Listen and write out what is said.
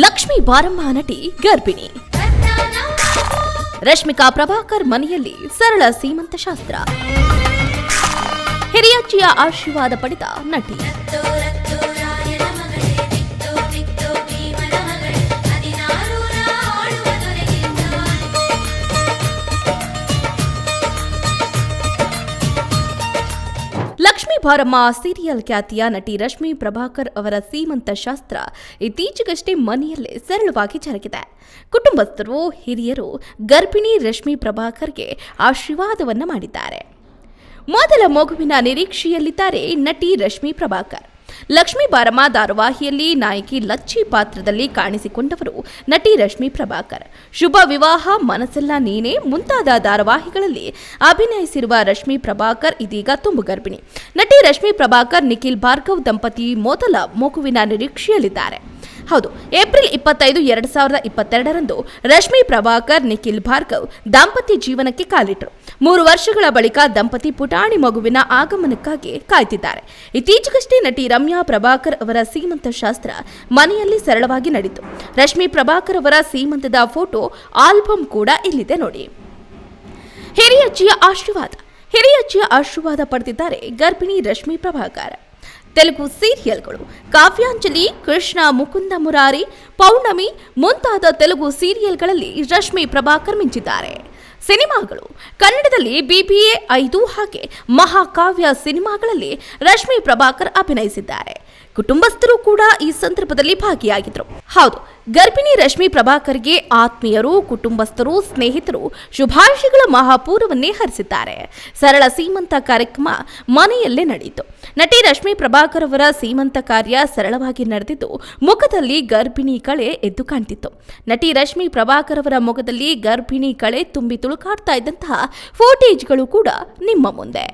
ಲಕ್ಷ್ಮೀ ಬಾರಮ್ಮ ನಟಿ ಗರ್ಭಿಣಿ. ರಶ್ಮಿಕಾ ಪ್ರಭಾಕರ್ ಮನೆಯಲ್ಲಿ ಸರಳ ಸೀಮಂತ ಶಾಸ್ತ್ರ. ಹಿರಿಯಜ್ಜಿಯ ಆಶೀರ್ವಾದ ಪಡೆದ ನಟಿ. ಲಕ್ಷ್ಮೀ ಬಾರಮ್ಮ ಸೀರಿಯಲ್ ಖ್ಯಾತಿಯ ನಟಿ ರಶ್ಮಿ ಪ್ರಭಾಕರ್ ಅವರ ಸೀಮಂತ ಶಾಸ್ತ್ರ ಇತ್ತೀಚೆಗಷ್ಟೇ ಮನೆಯಲ್ಲೇ ಸರಳವಾಗಿ ಜರುಗಿದೆ. ಕುಟುಂಬಸ್ಥರು, ಹಿರಿಯರು ಗರ್ಭಿಣಿ ರಶ್ಮಿ ಪ್ರಭಾಕರ್ಗೆ ಆಶೀರ್ವಾದವನ್ನ ಮಾಡಿದ್ದಾರೆ. ಮೊದಲ ಮಗುವಿನ ನಿರೀಕ್ಷೆಯಲ್ಲಿದ್ದಾರೆ ನಟಿ ರಶ್ಮಿ ಪ್ರಭಾಕರ್. ಲಕ್ಷ್ಮೀ ಬಾರಮ್ಮ ಧಾರಾವಾಹಿಯಲ್ಲಿ ನಾಯಕಿ ಲಚ್ಚಿ ಪಾತ್ರದಲ್ಲಿ ಕಾಣಿಸಿಕೊಂಡವರು ನಟಿ ರಶ್ಮಿ ಪ್ರಭಾಕರ್. ಶುಭ ವಿವಾಹ, ಮನಸ್ಸೆಲ್ಲ ನೀನೇ ಮುಂತಾದ ಧಾರಾವಾಹಿಗಳಲ್ಲಿ ಅಭಿನಯಿಸಿರುವ ರಶ್ಮಿ ಪ್ರಭಾಕರ್ ಇದೀಗ ತುಂಬು ಗರ್ಭಿಣಿ. ನಟಿ ರಶ್ಮಿ ಪ್ರಭಾಕರ್ ನಿಖಿಲ್ ಭಾರ್ಗವ್ ದಂಪತಿ ಮೊದಲ ಮಗುವಿನ ನಿರೀಕ್ಷೆಯಲ್ಲಿದ್ದಾರೆ. ಹೌದು, ಏಪ್ರಿಲ್ 25, 2022ರಂದು ರಶ್ಮಿ ಪ್ರಭಾಕರ್ ನಿಖಿಲ್ ಭಾರ್ಗವ್ ದಾಂಪತ್ಯ ಜೀವನಕ್ಕೆ ಕಾಲಿಟ್ಟರು. 3 ವರ್ಷಗಳ ಬಳಿಕ ದಂಪತಿ ಪುಟಾಣಿ ಮಗುವಿನ ಆಗಮನಕ್ಕಾಗಿ ಕಾಯ್ತಿದ್ದಾರೆ. ಇತ್ತೀಚೆಗಷ್ಟೇ ನಟಿ ರಮ್ಯಾ ಪ್ರಭಾಕರ್ ಅವರ ಸೀಮಂತ ಶಾಸ್ತ್ರ ಮನೆಯಲ್ಲಿ ಸರಳವಾಗಿ ನಡೆಯಿತು. ರಶ್ಮಿ ಪ್ರಭಾಕರ್ ಅವರ ಸೀಮಂತದ ಫೋಟೋ ಆಲ್ಬಮ್ ಕೂಡ ಇಲ್ಲಿದೆ ನೋಡಿ. ಹಿರಿಯಜ್ಜಿಯ ಆಶೀರ್ವಾದ ಪಡೆದಿದ್ದಾರೆ ಗರ್ಭಿಣಿ ರಶ್ಮಿ ಪ್ರಭಾಕರ್. ತೆಲುಗು ಸೀರಿಯಲ್ಗಳು ಕಾವ್ಯಾಂಜಲಿ, ಕೃಷ್ಣ ಮುಕುಂದ ಮುರಾರಿ, ಪೌರ್ಣಮಿ ಮುಂತಾದ ತೆಲುಗು ಸೀರಿಯಲ್ಗಳಲ್ಲಿ ರಶ್ಮಿ ಪ್ರಭಾಕರ್ ಮಿಂಚಿದ್ದಾರೆ. ಸಿನಿಮಾಗಳು ಕನ್ನಡದಲ್ಲಿ BBA 5 ಹಾಗೆ ಮಹಾಕಾವ್ಯ ಸಿನಿಮಾಗಳಲ್ಲಿ ರಶ್ಮಿ ಪ್ರಭಾಕರ್ ಅಭಿನಯಿಸಿದ್ದಾರೆ. ಕುಟುಂಬಸ್ಥರು ಕೂಡ ಈ ಸಂದರ್ಭದಲ್ಲಿ ಭಾಗಿಯಾಗಿದ್ದರು. ಹೌದು, ಗರ್ಭಿಣಿ ರಶ್ಮಿ ಪ್ರಭಾಕರ್ಗೆ ಆತ್ಮೀಯರು, ಕುಟುಂಬಸ್ಥರು, ಸ್ನೇಹಿತರು ಶುಭಾಶಯಗಳ ಮಹಾಪೂರವನ್ನೇ ಹರಿಸಿದ್ದಾರೆ. ಸರಳ ಸೀಮಂತ ಕಾರ್ಯಕ್ರಮ ಮನೆಯಲ್ಲೇ ನಡೆಯಿತು. ನಟಿ ರಶ್ಮಿ ಪ್ರಭಾಕರ್ ಅವರ ಸೀಮಂತ ಕಾರ್ಯ ಸರಳವಾಗಿ ನಡೆದಿದ್ದು ಮುಖದಲ್ಲಿ ಗರ್ಭಿಣಿ ಕಳೆ ಎದ್ದು ಕಾಣ್ತಿತ್ತು. ನಟಿ ರಶ್ಮಿ ಪ್ರಭಾಕರ್ ಅವರ ಮುಖದಲ್ಲಿ ಗರ್ಭಿಣಿ ಕಳೆ ತುಂಬಿ ತುಳುಕಾಡ್ತಾ ಇದ್ದಂತಹ ಫೋಟೇಜ್ಗಳು ಕೂಡ ನಿಮ್ಮ ಮುಂದೆ.